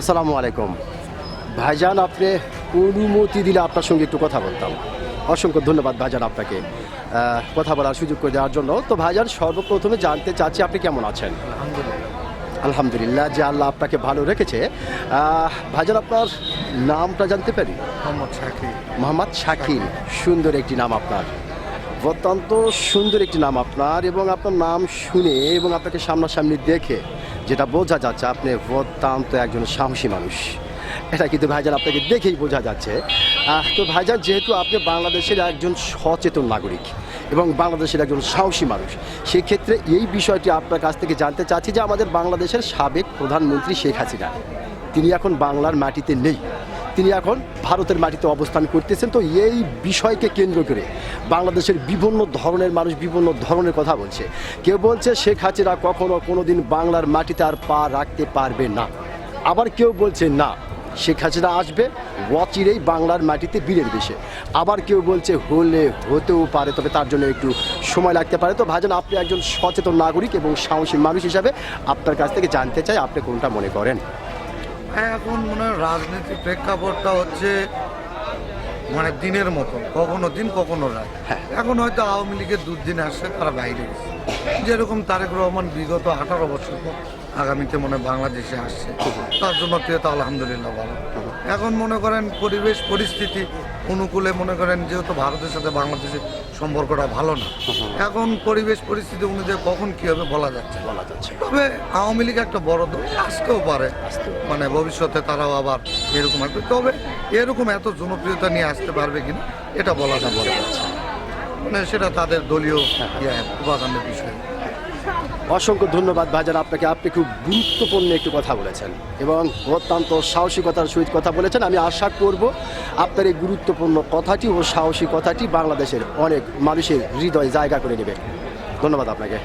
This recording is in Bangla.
আসসালামু আলাইকুম ভাইজান, আপনি অনুমতি দিলে আপনার সঙ্গে একটু কথা বলতাম। অসংখ্য ধন্যবাদ ভাইজান আপনাকে কথা বলার সুযোগ করে দেওয়ার জন্য। তো ভাইজান, সর্বপ্রথমে জানতে চাচ্ছি আপনি কেমন আছেন? আলহামদুলিল্লাহ, যে আল্লাহ আপনাকে ভালো রেখেছে। ভাইজান, আপনার নামটা জানতে পারি? মোহাম্মদ শাকিল। সুন্দর একটি নাম আপনার, অত্যন্ত সুন্দর একটি নাম আপনার। এবং আপনার নাম শুনে এবং আপনাকে সামনাসামনি দেখে যেটা বোঝা যাচ্ছে, আপনি অত্যন্ত একজন সাহসী মানুষ। এটা কিন্তু ভাইজান আপনাকে দেখেই বোঝা যাচ্ছে। তো ভাইজান, যেহেতু আপনি বাংলাদেশের একজন সচেতন নাগরিক এবং বাংলাদেশের একজন সাহসী মানুষ, সেক্ষেত্রে এই বিষয়টি আপনার কাছ থেকে জানতে চাচ্ছি যে আমাদের বাংলাদেশের সাবেক প্রধানমন্ত্রী শেখ হাসিনা, তিনি এখন বাংলার মাটিতে নেই, তিনি এখন ভারতের মাটিতে অবস্থান করতেছেন। তো এই বিষয়কে কেন্দ্র করে বাংলাদেশের বিভিন্ন ধরনের মানুষ বিভিন্ন ধরনের কথা বলছে। কেউ বলছে শেখ হাসিনা কখনো কোনো দিন বাংলার মাটিতে আর পা রাখতে পারবে না, আবার কেউ বলছে না, শেখ হাসিনা আসবে অচিরেই বাংলার মাটিতে বীরের বেশে, আবার কেউ বলছে হতেও পারে, তবে তার জন্য একটু সময় লাগতে পারে। তো ভাইজান, আপনি একজন সচেতন নাগরিক এবং সাহসী মানুষ হিসাবে আপনার কাছ থেকে জানতে চাই আপনি কোনটা মনে করেন? এখন মনে হয় রাজনীতির প্রেক্ষাপটটা হচ্ছে মানে দিনের মতো, কখনো দিন কখনো রাত। এখন হয়তো আওয়ামী লীগের দুর্দিন আসছে, তারা বাইরে গেছে। যেরকম তারেক রহমান বিগত 18 বছর পর আগামীতে মনে বাংলাদেশে আসছে, তার জন্য তো আলহামদুলিল্লাহ ভালো। এখন মনে করেন পরিবেশ পরিস্থিতি অনুকূলে মনে করেন যেহেতু ভারতের সাথে বাংলাদেশের সম্পর্কটা ভালো না, এখন পরিবেশ পরিস্থিতি অনুযায়ী কখন কী হবে বলা যাচ্ছে। তবে আওয়ামী লীগ একটা বড় দল, আসতেও পারে, মানে ভবিষ্যতে তারাও আবার এরকম আসবে। তবে এরকম এত জনপ্রিয়তা নিয়ে আসতে পারবে কিনা এটা বলা যাচ্ছে, মানে সেটা তাদের দলীয় উপাদানের বিষয়। অসংখ্য ধন্যবাদ ভাইজান আপনাকে, আপনি খুব গুরুত্বপূর্ণ একটু কথা বলেছেন এবং অত্যন্ত সাহসিকতার সহিত কথা বলেছেন। আমি আশা করব আপনার এই গুরুত্বপূর্ণ কথাটি ও সাহসী কথাটি বাংলাদেশের অনেক মানুষের হৃদয়ে জায়গা করে নেবে। ধন্যবাদ আপনাকে।